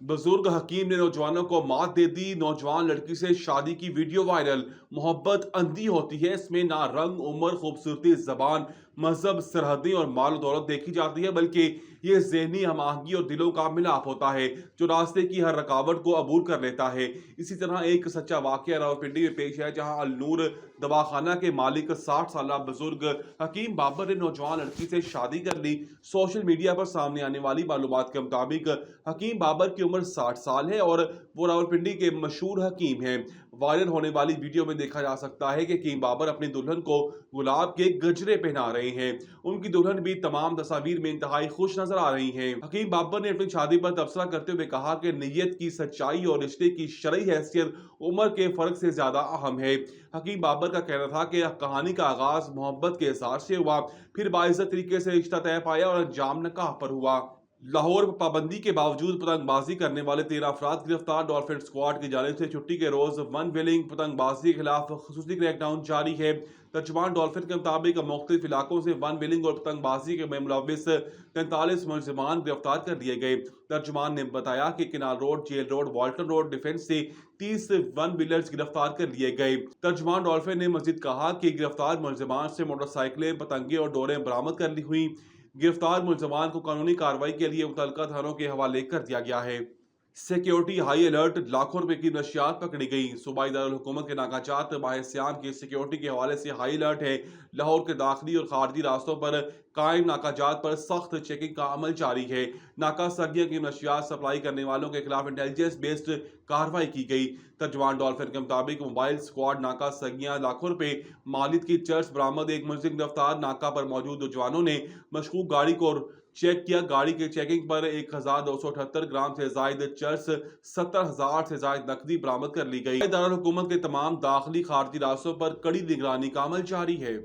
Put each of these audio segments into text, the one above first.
बुजुर्ग हकीम ने नौजवानों को मात दे दी। नौजवान लड़की से शादी की वीडियो वायरल। मोहब्बत अंधी होती है, इसमें ना रंग, उम्र, खूबसूरती, जबान, मजहब, सरहदें और माल दौलत देखी जाती है, बल्कि ये ज़हनी हम आहंगी और दिलों का मिलाप होता है जो रास्ते की हर रुकावट को अबूर कर लेता है। इसी तरह एक सच्चा वाकया रावलपिंडी में पेश है, जहां अलनूर दवाखाना के मालिक 60 साल बुजुर्ग हकीम बाबर ने नौजवान लड़की से शादी कर ली। सोशल मीडिया पर सामने आने वाली मालूमात के मुताबिक हकीम बाबर की उम्र 60 साल है और वो रावलपिंडी के मशहूर हकीम हैं। वायरल होने वाली वीडियो में देखा जा सकता है कि हकीम बाबर अपनी दुल्हन को गुलाब के गजरे पहना रहे हैं। उनकी दुल्हन भी तमाम तस्वीर में इंतहाई खुश नजर आ रही हैं। हकीम बाबर ने अपनी शादी पर तबसरा करते हुए कहा कि नीयत की सच्चाई और रिश्ते की शरई हैसियत उम्र के फर्क से ज्यादा अहम है। हकीम बाबर का कहना था कि कहानी का आगाज मोहब्बत के इजहार से हुआ, फिर बाइज्जत तरीके से रिश्ता तय पाया और अंजाम निकाह पर हुआ। लाहौर में पाबंदी के बावजूद पतंगबाजी करने वाले 13 अफराद गिरफ्तार। डॉल्फिन स्क्वाड की जानिब से छुट्टी के रोज वन व्हीलिंग पतंगबाजी के खिलाफ खसूसी क्रैकडाउन जारी है। तर्जुमान डॉल्फिन के मुताबिक मुख्तलिफ इलाकों से वन व्हीलिंग और पतंगबाजी के में मुलविस 43 मुलजमान गिरफ्तार कर लिए गए। तर्जुमान ने बताया कि Canal Road, Jail Road, Walton Road Defence से 30 वन व्हीलर्स गिरफ्तार कर लिए गए। तर्जुमान डॉल्फिन ने मजीद कहा कि गिरफ्तार मुलजमान से मोटरसाइकिलें, पतंगे और डोरें बरामद कर ली हुई। गिरफ्तार मुलजमान को कानूनी कार्रवाई के लिए मुतल्लिका थानों के हवाले कर दिया गया है। सिक्योरिटी हाई अलर्ट, लाखों रुपए की नशियात पकड़ी गई। सूबाई दारुल हुकूमत के नाकाजात माह सियाम की सिक्योरिटी के हवाले से हाई अलर्ट है। लाहौर के दाखिली और खारजी रास्तों पर कायम नाकाजात पर सख्त चेकिंग का अमल जारी है। नाका सगिया की नशियात सप्लाई करने वालों के खिलाफ इंटेलिजेंस बेस्ड कार्रवाई की गई। तर्जुमान डॉल्फिन के मुताबिक मोबाइल स्क्वाड, नाका सगिया, लाखों रुपए मालियत की चर्च बरामद। एक मुलजिम गिरफ्तार। नाका पर मौजूद नौजवानों ने मशकूक गाड़ी को चेक किया। गाड़ी के चेकिंग पर 1278 ग्राम से जायद चर्स, 70,000 से जायद नकदी बरामद कर ली गई। दारुल हुकूमत के तमाम दाखिली खारजी रास्तों पर कड़ी निगरानी का अमल जारी है।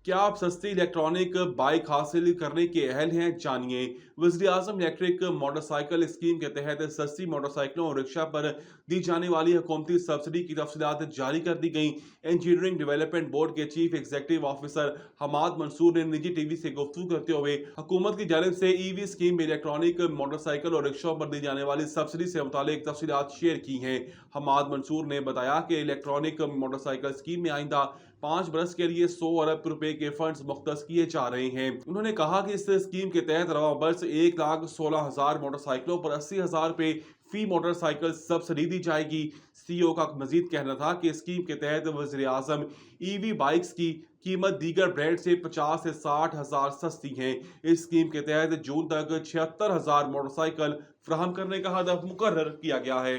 क्या आप सस्ती इलेक्ट्रॉनिक बाइक हासिल करने के अहल हैं? जानिए। वज़ीर आज़म इलेक्ट्रिक मोटरसाइकिल स्कीम के तहत सस्ती मोटरसाइकिलों और रिक्शा पर दी जाने वाली हुकूमती सब्सिडी की तफसीलात जारी कर दी गई। इंजीनियरिंग डेवलपमेंट बोर्ड के chief executive officer Hammad Mansoor ने निजी टीवी से गुफ्तगू करते हुए हुकूमत की जानिब से ईवी स्कीम में इलेक्ट्रॉनिक मोटरसाइकिल और रिक्शों पर दी जाने वाली सब्सिडी से मुतालिक तफसीलात शेयर की हैं। हमाद मंसूर ने बताया कि इलेक्ट्रॉनिक मोटरसाइकिल स्कीम में आइंदा 5 बरस के लिए 100 अरब रुपए के फंड्स मुख्तस किए जा रहे हैं। उन्होंने कहा कि इस स्कीम के तहत रवा बरस 1,16,000 मोटरसाइकिलों पर 80,000 रुपए फी मोटरसाइकिल सब्सिडी दी जाएगी। सीईओ का मजीद कहना था कि स्कीम के तहत वज़ीर आज़म ईवी बाइक्स की कीमत दीगर ब्रांड से 50 से 60,000 सस्ती है। इस स्कीम के तहत जून तक 76,000 मोटरसाइकिल फराहम करने का हदफ मुकर्रर किया गया है।